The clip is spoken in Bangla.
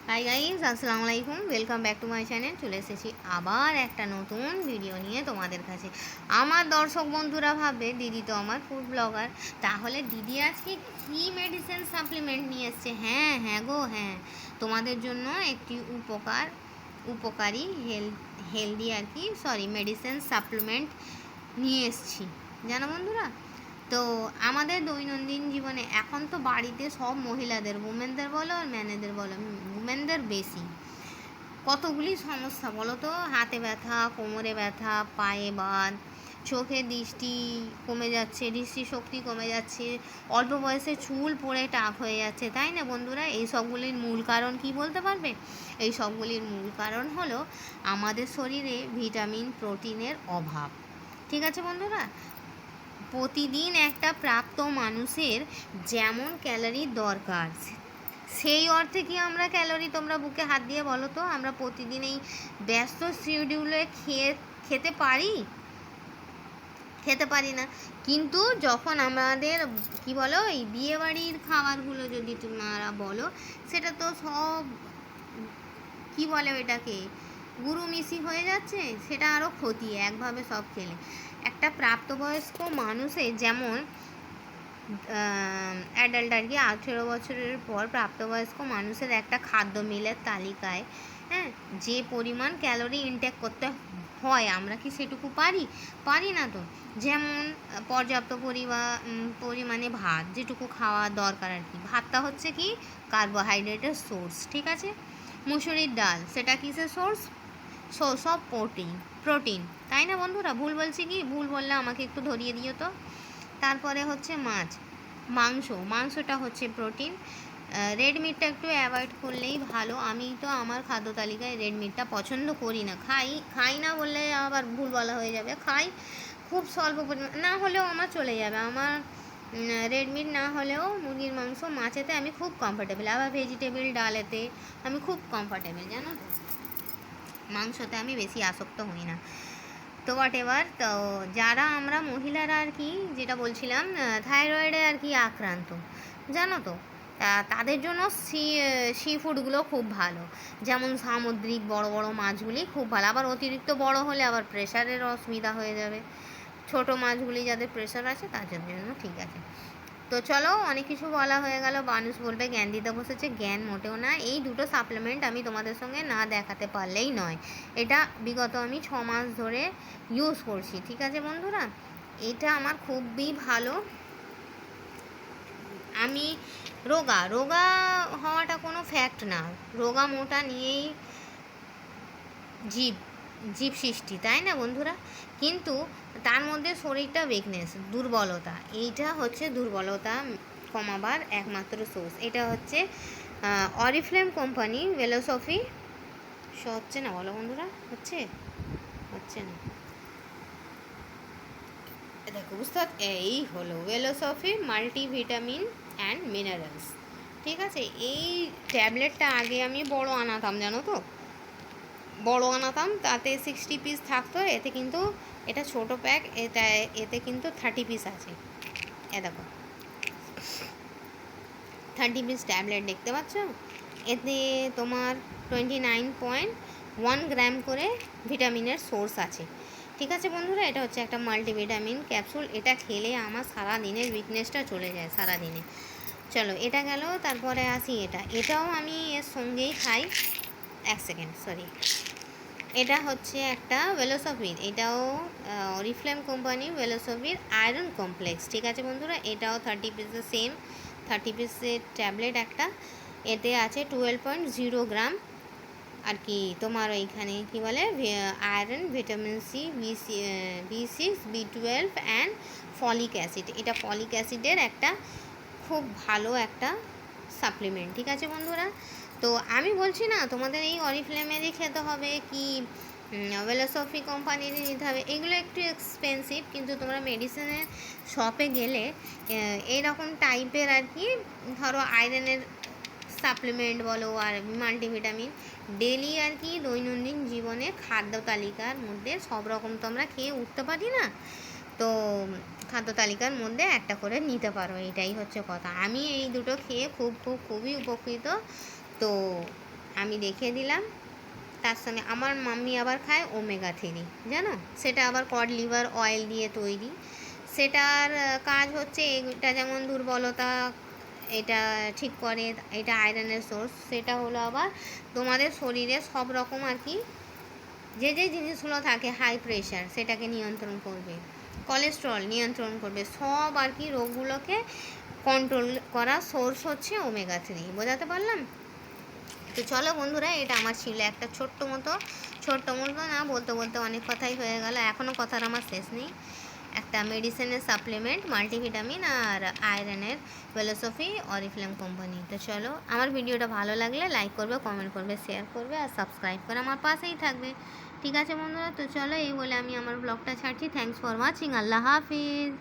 হাই গাইস, আসসালামু আলাইকুম। Welcome back to my channel. চলে এসেছি আবার একটা নতুন ভিডিও নিয়ে তোমাদের কাছে। আমার দর্শক বন্ধুরা ভাববে দিদি তো আমার ফুড ব্লগার, তাহলে দিদি আজকে কী মেডিসিন সাপ্লিমেন্ট নিয়ে এসছে। হ্যাঁ হ্যাঁ গো হ্যাঁ, তোমাদের জন্য একটি উপকারী হেলদি আর কি মেডিসিন সাপ্লিমেন্ট নিয়ে এসছি, জানো বন্ধুরা। তো আমাদের দৈনন্দিন জীবনে এখন তো বাড়িতে সব মহিলাদের, উমেনদের বলো আর ম্যানেদের বলো, উমেনদের বেশি কতগুলি সমস্যা বলো তো। হাতে ব্যথা, কোমরে ব্যথা, পায়ে বাদ, চোখে দৃষ্টি কমে যাচ্ছে, দৃষ্টিশক্তি কমে যাচ্ছে, অল্প বয়সে চুল পড়ে টাক হয়ে যাচ্ছে, তাই না বন্ধুরা? এই সবগুলির মূল কারণ কি বলতে পারবে? এই সবগুলির মূল কারণ হলো আমাদের শরীরে ভিটামিন প্রোটিনের অভাব। ঠিক আছে বন্ধুরা, প্রতিদিন একটা প্রাপ্ত মানুষের যেমন ক্যালোরির দরকার, সেই অর্থে কি আমরা ক্যালোরি, তোমরা বুকে হাত দিয়ে বলো তো, আমরা প্রতিদিন এই ব্যস্ত শিডিউলে খেতে পারি? খেতে পারি না। কিন্তু যখন আমাদের কি বলো, এই বিয়েবাড়ির খাবারগুলো যদি তোমরা বলো, সেটা তো সব কি বলে ওইটাকে, গুরু মিশি হয়ে যাচ্ছে, সেটা আরও ক্ষতি একভাবে সব খেলে। একটা প্রাপ্তবয়স্ক মানুষের যেমন অ্যাডাল্ট আর কি, 18 বছরের পর প্রাপ্তবয়স্ক মানুষের একটা খাদ্য মিলের তালিকায় হ্যাঁ যে পরিমাণ ক্যালোরি ইনটেক করতে হয়, আমরা কি সেটুকু পারি না তো। যেমন পর্যাপ্ত পরিমাণে ভাত, যেটুকু খাওয়া দরকার আর কি। ভাতটা হচ্ছে কি কার্বোহাইড্রেটের সোর্স, ঠিক আছে। মুসুরির ডাল, সেটা কিসের সোর্স? সব প্রোটিন, তাই না বন্ধুরা? ভুল বলছি কি? ভুল বললে আমাকে একটু ধরিয়ে দিও তো। তারপরে হচ্ছে মাংসটা হচ্ছে প্রোটিন। রেড মিটটা একটু অ্যাভয়েড করলেই ভালো। আমি তো আমার খাদ্য তালিকায় রেড মিটটা পছন্দ করি না, খাই না বললে আবার ভুল বলা হয়ে যাবে। খাই খুব স্বল্প পরিমাণ, না হলেও আমার চলে যাবে। আমার রেড মিট না হলেও মুরগির মাংস, মাছেতে আমি খুব কমফর্টেবল। আবার ভেজিটেবল ডালেতে আমি খুব কমফর্টেবল, জানো তো। মাংসতে আমি বেশি আসক্ত হই না। তো এবার তো যারা আমরা মহিলারা আর কি, যেটা বলছিলাম, থাইরয়েডে আর কি আক্রান্ত, জানো তো, তাদের জন্য সি ফুডগুলো খুব ভালো। যেমন সামুদ্রিক বড় বড় মাছগুলি খুব ভালো। আবার অতিরিক্ত বড় হলে আবার প্রেশারের অসুবিধা হয়ে যাবে। ছোট মাছগুলি যাদের প্রেশার আছে তাদের জন্য ঠিক আছে। তো চলো, অনেক কিছু বলা হয়ে গেল। মানুষ বলবে জ্ঞান দিতে বসেছে, জ্ঞান মোটেও না। এই দুটো সাপ্লিমেন্ট আমি তোমাদের সঙ্গে না দেখাতে পারলেই নয়। এটা বিগত আমি 6 মাস ধরে ইউজ করছি, ঠিক আছে বন্ধুরা। এটা আমার খুবই ভালো। আমি রোগা হওয়াটা কোনো ফ্যাক্ট না। রোগা মোটা নিয়েই জীব সৃষ্টি, তাই না বন্ধুরা? কিন্তু তার মধ্যে শরীরটা উইকনেস, দুর্বলতা, এইটা হচ্ছে দুর্বলতা কমাবার একমাত্র সোর্স। এটা হচ্ছে অরিফ্লেম কোম্পানি ভেলোসফি। হচ্ছে না বলো বন্ধুরা, হচ্ছে না, দেখো বুঝতে, এই হলো ভেলোসফি মাল্টিভিটামিন অ্যান্ড মিনারেলস, ঠিক আছে। এই ট্যাবলেটটা আগে আমি বড় আনাতাম, জানো তো, তাতে 60 পিস থাকতো। এতে কিন্তু এটা ছোট প্যাক, এতে কিন্তু 30 পিস আছে। দেখো 30 পিস ট্যাবলেট দেখতে পাচ্ছ। এতে তোমার 29.1 গ্রাম করে ভিটামিনের সোর্স আছে, ঠিক আছে বন্ধুরা। এটা হচ্ছে একটা মাল্টিভিটামিন ক্যাপসুল। এটা খেলে আমার সারা দিনের উইকনেসটা চলে যায়, সারা দিনে। চলো, এটা গেল। তারপরে আসি এটাও আমি এর সঙ্গেই খাই। এক সেকেন্ড, সরি। এটা হচ্ছে একটা ভেলোসফির, এটাও অরিফ্লেম কোম্পানি ভেলোসফির আয়রন কমপ্লেক্স, ঠিক আছে বন্ধুরা। এটাও 30 পিসের, সেম 30 পিসের ট্যাবলেট একটা। এতে আছে 12.0 গ্রাম আর কি তোমার ওইখানে কি বলে iron, vitamin C, B6, B12 and folic acid. এটা ফলিক অ্যাসিডের একটা খুব ভালো একটা সাপ্লিমেন্ট, ঠিক আছে বন্ধুরা। তো আমি বলছি না তোমাদের এই অরিফ্লেমেরই খেতে হবে কি ভেলোসফি কোম্পানিরই নিতে হবে, এগুলো একটু এক্সপেন্সিভ। কিন্তু তোমরা মেডিসিনের শপে গেলে এইরকম টাইপের আর কি, ধরো আয়রনের সাপ্লিমেন্ট বলো আর মাল্টিভিটামিন, ডেলি আর কি দৈনন্দিন জীবনে খাদ্য তালিকার মধ্যে সব রকম তো আমরা খেয়ে উঠতে পারি না। তো খাদ্য তালিকার মধ্যে একটা করে নিতে পারো, এটাই হচ্ছে কথা। আমি এই দুটো খেয়ে খুবই উপকৃত। তো আমি দেখিয়ে দিলাম। তার সঙ্গে আমার মাম্মি আবার খায় ওমেগা 3, জানো? সেটা আবার কড লিভার অয়েল দিয়ে তৈরি। সেটার কাজ হচ্ছে, এটা যেমন দুর্বলতা এটা ঠিক করে, এটা আয়রনের সোর্স। সেটা হলো আবার তোমাদের শরীরে সব রকম আর কি যে যে জিনিসগুলো থাকে, হাই প্রেশার সেটাকে নিয়ন্ত্রণ করবে, কোলেস্ট্রল নিয়ন্ত্রণ করবে, সব আর কি রোগগুলোকে কন্ট্রোল করার সোর্স হচ্ছে ওমেগা 3। বোঝাতে পারলাম? তো চলো বন্ধুরা, এটা আমার ছিল একটা ছোট্ট মতো না, বলতে বলতে অনেক কথাই হয়ে গেল, এখনও কথার আমার শেষ নেই। একটা মেডিসিনের সাপ্লিমেন্ট, মাল্টিভিটামিন আর আয়রনের ফিলোসফি অরিফ্লেম কোম্পানি। তো চলো, আমার ভিডিওটা ভালো লাগলে লাইক করবে, কমেন্ট করবে, শেয়ার করবে আর সাবস্ক্রাইব করে আমার পাশেই থাকবে। ঠিক আছে বন্ধুরা, তো চলো এই বলে আমি আমার ব্লগটা ছাড়ছি। Thanks for watching. Allah Hafiz.